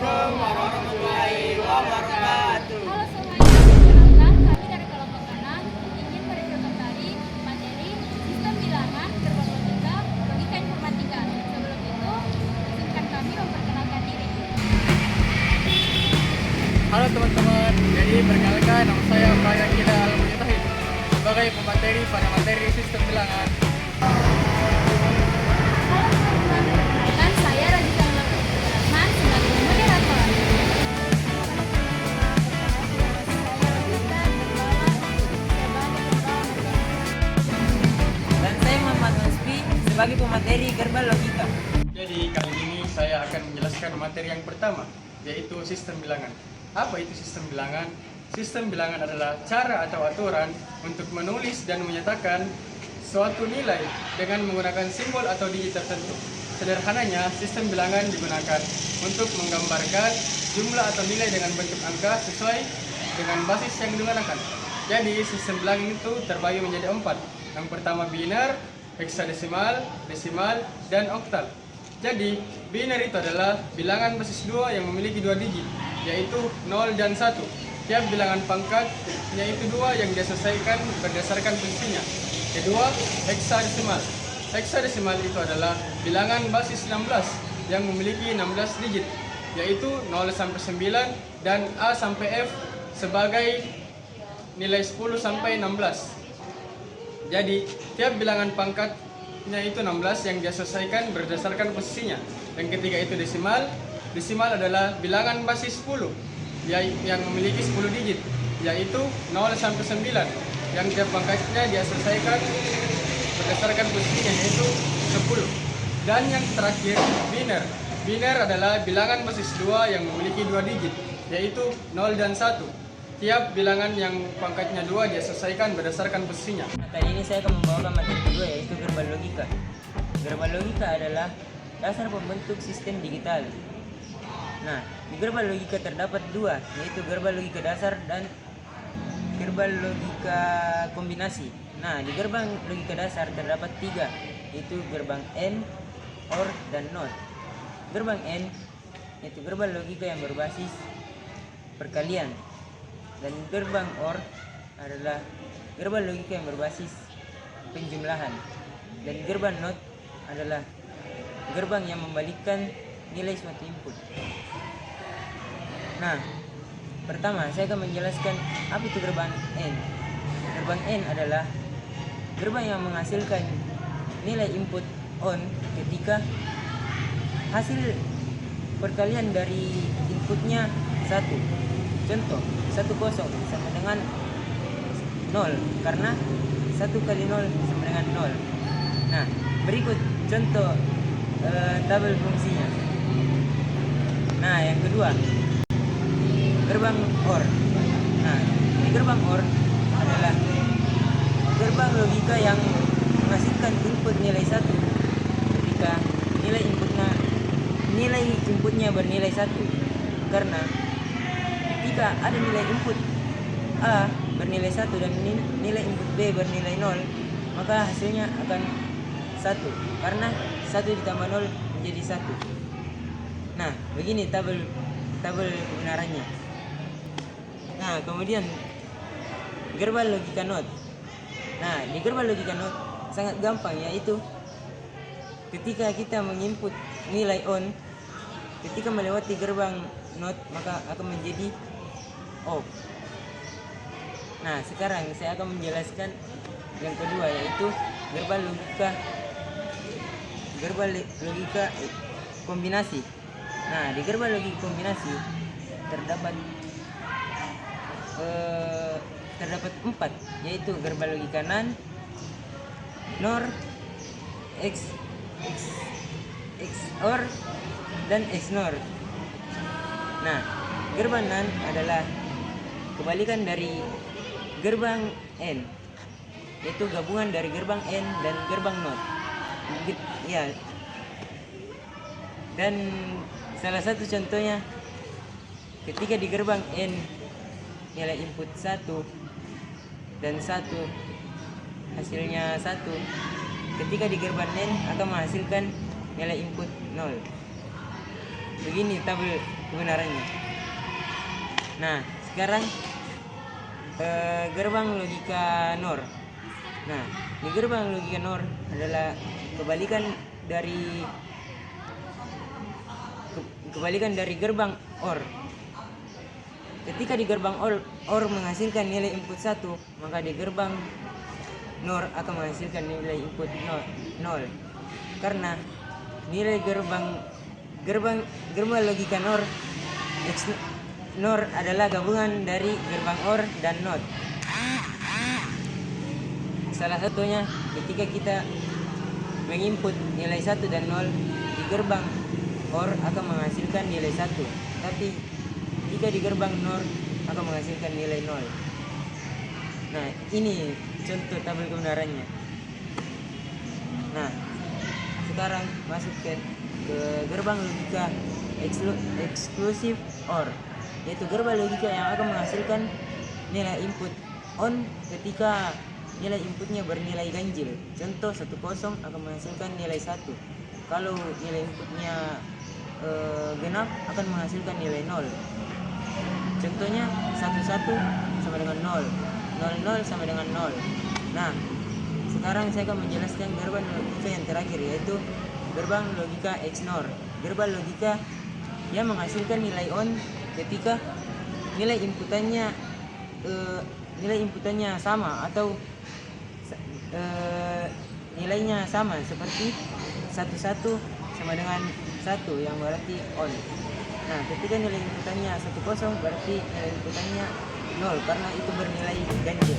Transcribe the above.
Assalamualaikum warahmatullahi wabarakatuh. Halo semuanya, perkenalkan kami dari kelompok 6 ingin bercerita tadi materi sistem bilangan gerbang logika, logika informatika. Sebelum itu, izinkan kami memperkenalkan diri. Halo teman-teman, jadi perkenalkan nama saya Prayakila Al-Mujtahid sebagai pemateri pada materi sistem bilangan. Halo teman-teman, perkenalkan saya Radita Rahman sebagai moderator. Dan saya Muhammad Hasbi sebagai pemateri gerbang logika. Jadi kali ini saya akan menjelaskan materi yang pertama, yaitu sistem bilangan. Apa itu sistem bilangan? Sistem bilangan adalah cara atau aturan untuk menulis dan menyatakan suatu nilai dengan menggunakan simbol atau digit tertentu. Sederhananya, sistem bilangan digunakan untuk menggambarkan jumlah atau nilai dengan bentuk angka sesuai dengan basis yang digunakan. Jadi, sistem bilangan itu terbagi menjadi 4. Yang pertama biner, heksadesimal, desimal, dan oktal. Jadi, biner itu adalah bilangan basis 2 yang memiliki 2 digit, yaitu 0 dan 1. Tiap bilangan pangkat yaitu 2 yang diselesaikan berdasarkan fungsinya. Kedua, heksadesimal. Heksadesimal itu adalah bilangan basis 16 yang memiliki 16 digit, yaitu 0 sampai 9 dan A sampai F sebagai nilai 10 sampai 16. Jadi, tiap bilangan pangkatnya itu 16 yang diselesaikan berdasarkan posisinya. Yang ketiga itu desimal. Desimal adalah bilangan basis 10 yang memiliki 10 digit, yaitu 0 sampai 9 yang tiap pangkatnya dia selesaikan berdasarkan posisinya, yaitu 10. Dan yang terakhir biner. Biner adalah bilangan basis 2 yang memiliki 2 digit, yaitu 0 dan 1. Tiap bilangan yang pangkatnya 2 dia selesaikan berdasarkan posisinya. Kali ini saya akan membawakan materi kedua, yaitu gerbang logika. Gerbang logika adalah dasar pembentuk sistem digital. Nah, di gerbang logika terdapat 2, yaitu gerbang logika dasar dan gerbang logika kombinasi. Nah, di gerbang logika dasar terdapat 3, yaitu gerbang AND, OR, dan NOT. Gerbang AND yaitu gerbang logika yang berbasis perkalian, dan gerbang OR adalah gerbang logika yang berbasis penjumlahan, dan gerbang NOT adalah gerbang yang membalikkan nilai suatu input. Nah, pertama saya akan menjelaskan apa itu gerbang AND. Gerbang AND adalah gerbang yang menghasilkan nilai input on ketika hasil perkalian dari inputnya 1. Contoh, 10 sama dengan 0 karena 1 kali 0 sama dengan 0. Nah, berikut contoh tabel fungsinya. Nah, yang kedua, gerbang OR. Nah, di gerbang OR adalah gerbang logika yang menghasilkan input nilai 1 ketika nilai inputnya bernilai 1. Karena ketika ada nilai input A bernilai 1 dan nilai input B bernilai 0, maka hasilnya akan 1 karena 1 ditambah 0 menjadi 1. Nah, begini tabel kebenarannya. Nah, kemudian gerbang logika NOT. Nah, di gerbang logika NOT sangat gampang, yaitu ketika kita menginput nilai on, ketika melewati gerbang NOT maka akan menjadi off. Nah, sekarang saya akan menjelaskan yang kedua, yaitu gerbang logika kombinasi. Nah, di gerbang logika kombinasi terdapat 4, yaitu gerbang logika NAND, NOR, XOR, dan XNOR. Nah, gerbang NAND adalah kebalikan dari gerbang AND, yaitu gabungan dari gerbang AND dan gerbang NOT. Ya. Dan salah satu contohnya, ketika di gerbang AND nilai input 1 dan 1 hasilnya 1, ketika di gerbang NAND akan menghasilkan nilai input 0. begini tabel kebenarannya. Nah, sekarang gerbang logika NOR. Nah, di gerbang logika NOR adalah kebalikan dari gerbang OR. Ketika di gerbang OR menghasilkan nilai input 1, maka di gerbang NOR akan menghasilkan nilai input 0. Karena nilai gerbang logika NOR adalah gabungan dari gerbang OR dan NOT. Salah satunya ketika kita menginput nilai 1 dan 0, di gerbang OR akan menghasilkan nilai 1, tapi jika di gerbang NOR akan menghasilkan nilai 0. Nah, ini contoh tabel kebenarannya. Nah, sekarang masuk ke gerbang logika eksklusif OR, yaitu gerbang logika yang akan menghasilkan nilai input ON ketika nilai inputnya bernilai ganjil. Contoh 10 akan menghasilkan nilai 1. Kalau nilai inputnya genap akan menghasilkan nilai 0. Contohnya 11 sama dengan 0, 00 sama dengan 0. Nah, sekarang saya akan menjelaskan gerbang logika yang terakhir, yaitu gerbang logika XNOR. Gerbang logika yang menghasilkan nilai ON ketika nilai inputannya sama atau nilainya sama, seperti 11 sama dengan 1 yang berarti ON. Nah, ketika nilai inputannya 10 berarti nilai inputannya 0 karena itu bernilai ganjil.